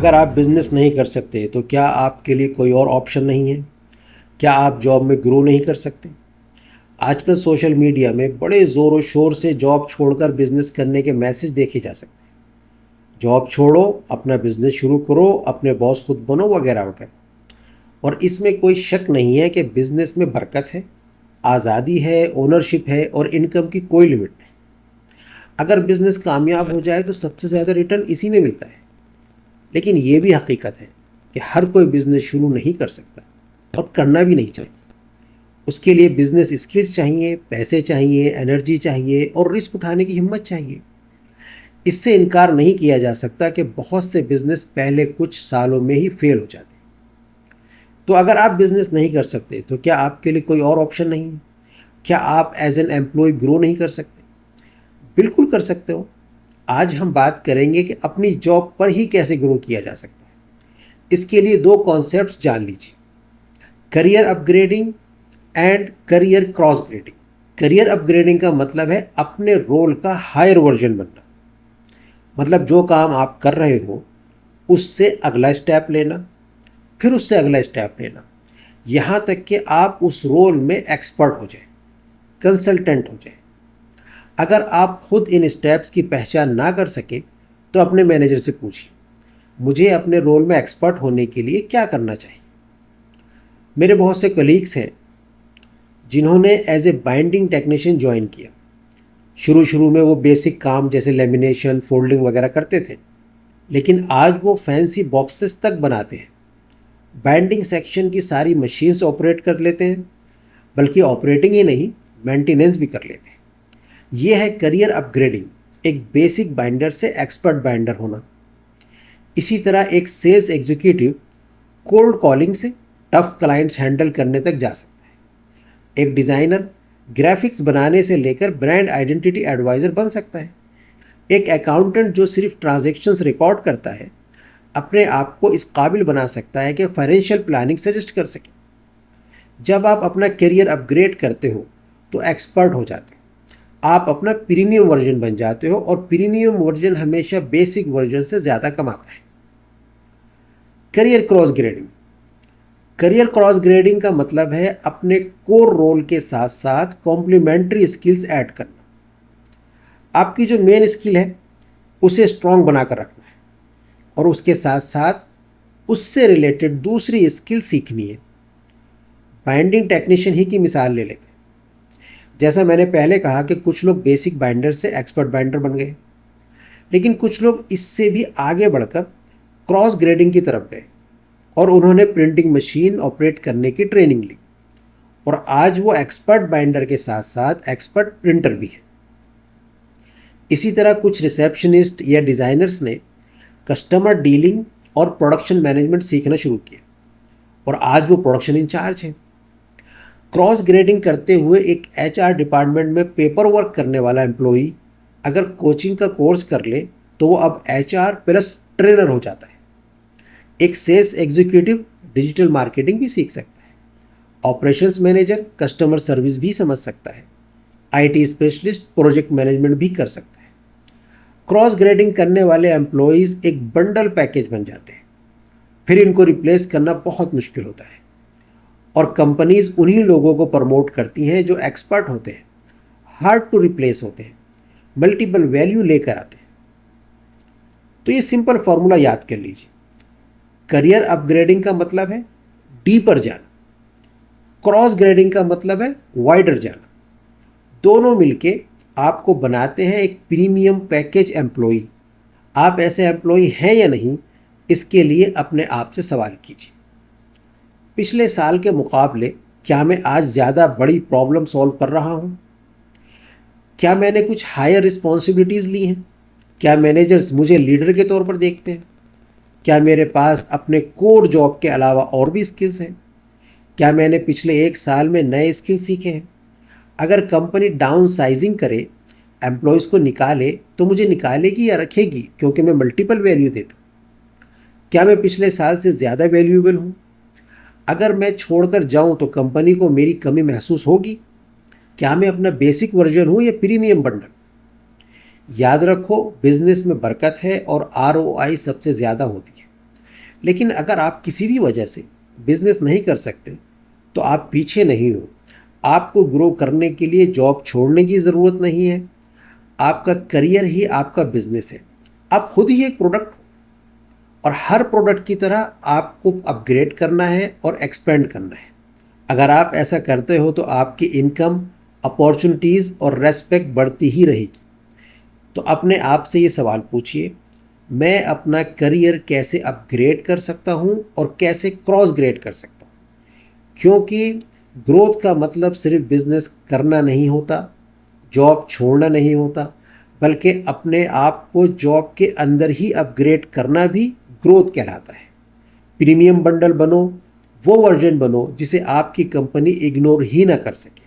अगर आप बिज़नेस नहीं कर सकते तो क्या आपके लिए कोई और ऑप्शन नहीं है? क्या आप जॉब में ग्रो नहीं कर सकते? आजकल सोशल मीडिया में बड़े ज़ोर शोर से जॉब छोड़कर बिज़नेस करने के मैसेज देखे जा सकते हैं। जॉब छोड़ो, अपना बिज़नेस शुरू करो, अपने बॉस खुद बनो, वगैरह वगैरह। और इसमें कोई शक नहीं है कि बिज़नेस में बरकत है, आज़ादी है, ओनरशिप है और इनकम की कोई लिमिट नहीं। अगर बिज़नेस कामयाब हो जाए तो सबसे ज़्यादा रिटर्न इसी में मिलता है। लेकिन ये भी हकीकत है कि हर कोई बिज़नेस शुरू नहीं कर सकता और करना भी नहीं चाहिए। उसके लिए बिज़नेस स्किल्स चाहिए, पैसे चाहिए, एनर्जी चाहिए और रिस्क उठाने की हिम्मत चाहिए। इससे इनकार नहीं किया जा सकता कि बहुत से बिज़नेस पहले कुछ सालों में ही फेल हो जाते हैं। तो अगर आप बिज़नेस नहीं कर सकते तो क्या आपके लिए कोई और ऑप्शन नहीं है? क्या आप एज एन एम्प्लॉय ग्रो नहीं कर सकते? बिल्कुल कर सकते हो। आज हम बात करेंगे कि अपनी जॉब पर ही कैसे ग्रो किया जा सकता है। इसके लिए दो कॉन्सेप्ट्स जान लीजिए: career upgrading and career cross grading. Career upgrading का मतलब है अपने रोल का हायर वर्जन बनना। मतलब जो काम आप कर रहे हो उससे अगला स्टेप लेना, फिर उससे अगला स्टेप लेना, यहाँ तक कि आप उस रोल में एक्सपर्ट हो जाए, कंसल्टेंट हो जाए। अगर आप खुद इन स्टेप्स की पहचान ना कर सकें तो अपने मैनेजर से पूछिए, मुझे अपने रोल में एक्सपर्ट होने के लिए क्या करना चाहिए। मेरे बहुत से कलीग्स हैं जिन्होंने as a binding technician join किया। शुरू शुरू में वो बेसिक काम जैसे लेमिनेशन, फोल्डिंग वगैरह करते थे, लेकिन आज वो फैंसी बॉक्सेस तक बनाते हैं। बाइंडिंग सेक्शन की सारी मशीन्स ऑपरेट कर लेते हैं, बल्कि ऑपरेटिंग ही नहीं, मेंटेनेंस भी कर लेते हैं। ये है करियर अपग्रेडिंग, एक बेसिक बाइंडर से एक्सपर्ट बाइंडर होना। इसी तरह एक सेल्स एग्जीक्यूटिव कोल्ड कॉलिंग से टफ क्लाइंट्स हैंडल करने तक जा सकता है। एक डिज़ाइनर ग्राफिक्स बनाने से लेकर ब्रांड आइडेंटिटी एडवाइज़र बन सकता है। एक अकाउंटेंट जो सिर्फ ट्रांजैक्शंस रिकॉर्ड करता है अपने आप को इस काबिल बना सकता है कि फाइनेंशियल प्लानिंग सजेस्ट कर सके। जब आप अपना करियर अपग्रेड करते हो तो एक्सपर्ट हो जाते हो, आप अपना प्रीमियम वर्जन बन जाते हो और प्रीमियम वर्जन हमेशा बेसिक वर्जन से ज़्यादा कमाता है। Career cross grading. Career cross grading का मतलब है अपने कोर रोल के साथ साथ कॉम्प्लीमेंट्री स्किल्स ऐड करना। आपकी जो मेन स्किल है उसे स्ट्रॉन्ग बनाकर रखना है और उसके साथ साथ उससे रिलेटेड दूसरी स्किल सीखनी है। बाइंडिंग टेक्नीशियन ही की मिसाल ले लेते हैं। जैसा मैंने पहले कहा कि कुछ लोग बेसिक बाइंडर से एक्सपर्ट बाइंडर बन गए, लेकिन कुछ लोग इससे भी आगे बढ़कर क्रॉस ग्रेडिंग की तरफ गए और उन्होंने प्रिंटिंग मशीन ऑपरेट करने की ट्रेनिंग ली और आज वो एक्सपर्ट बाइंडर के साथ साथ एक्सपर्ट प्रिंटर भी है। इसी तरह कुछ रिसेप्शनिस्ट या डिज़ाइनर्स ने कस्टमर डीलिंग और प्रोडक्शन मैनेजमेंट सीखना शुरू किया और आज वो प्रोडक्शन इंचार्ज हैं। क्रॉस ग्रेडिंग करते हुए एक एचआर डिपार्टमेंट में पेपर वर्क करने वाला एम्प्लॉई अगर कोचिंग का कोर्स कर ले तो वो अब एचआर प्लस ट्रेनर हो जाता है। एक सेल्स एग्जीक्यूटिव डिजिटल मार्केटिंग भी सीख सकता है, ऑपरेशंस मैनेजर कस्टमर सर्विस भी समझ सकता है, आईटी स्पेशलिस्ट प्रोजेक्ट मैनेजमेंट भी कर सकता है। क्रॉस ग्रेडिंग करने वाले एम्प्लॉयज़ एक बंडल पैकेज बन जाते हैं, फिर इनको रिप्लेस करना बहुत मुश्किल होता है और कंपनीज उन्हीं लोगों को प्रमोट करती हैं जो एक्सपर्ट होते हैं, हार्ड टू रिप्लेस होते हैं, मल्टीपल वैल्यू लेकर आते हैं। तो ये सिंपल फॉर्मूला याद कर लीजिए, करियर अपग्रेडिंग का मतलब है डीपर जाना, क्रॉस ग्रेडिंग का मतलब है वाइडर जाना। दोनों मिलके आपको बनाते हैं एक प्रीमियम पैकेज एम्प्लॉई। आप ऐसे एम्प्लॉई हैं या नहीं, इसके लिए अपने आप से सवाल कीजिए, पिछले साल के मुकाबले क्या मैं आज ज़्यादा बड़ी प्रॉब्लम सॉल्व कर रहा हूँ? क्या मैंने कुछ हायर रिस्पॉन्सिबिलिटीज़ ली हैं? क्या मैनेजर्स मुझे लीडर के तौर पर देखते हैं? क्या मेरे पास अपने कोर जॉब के अलावा और भी स्किल्स हैं? क्या मैंने पिछले एक साल में नए स्किल सीखे हैं? अगर कंपनी डाउन साइजिंग करे, एम्प्लॉयज़ को निकाले, तो मुझे निकालेगी या रखेगी क्योंकि मैं मल्टीपल वैल्यू देता हूँ? क्या मैं पिछले साल से ज़्यादा वैल्यूएबल हूँ? अगर मैं छोड़कर जाऊँ तो कंपनी को मेरी कमी महसूस होगी? क्या मैं अपना बेसिक वर्जन हूँ या प्रीमियम बंडल? याद रखो, बिजनेस में बरकत है और आरओआई सबसे ज़्यादा होती है लेकिन अगर आप किसी भी वजह से बिजनेस नहीं कर सकते तो आप पीछे नहीं हो। आपको ग्रो करने के लिए जॉब छोड़ने की ज़रूरत नहीं है। आपका करियर ही आपका बिजनेस है। आप खुद ही एक प्रोडक्ट हो और हर प्रोडक्ट की तरह आपको अपग्रेड करना है और एक्सपेंड करना है। अगर आप ऐसा करते हो तो आपकी इनकम, अपॉर्चुनिटीज़ और रेस्पेक्ट बढ़ती ही रहेगी। तो अपने आप से ये सवाल पूछिए, मैं अपना करियर कैसे अपग्रेड कर सकता हूँ और कैसे क्रॉस ग्रेड कर सकता हूँ। क्योंकि ग्रोथ का मतलब सिर्फ बिजनेस करना नहीं होता, जॉब छोड़ना नहीं होता, बल्कि अपने आप को जॉब के अंदर ही अपग्रेड करना भी ग्रोथ कहलाता है। प्रीमियम बंडल बनो, वो वर्जन बनो जिसे आपकी कंपनी इग्नोर ही ना कर सके।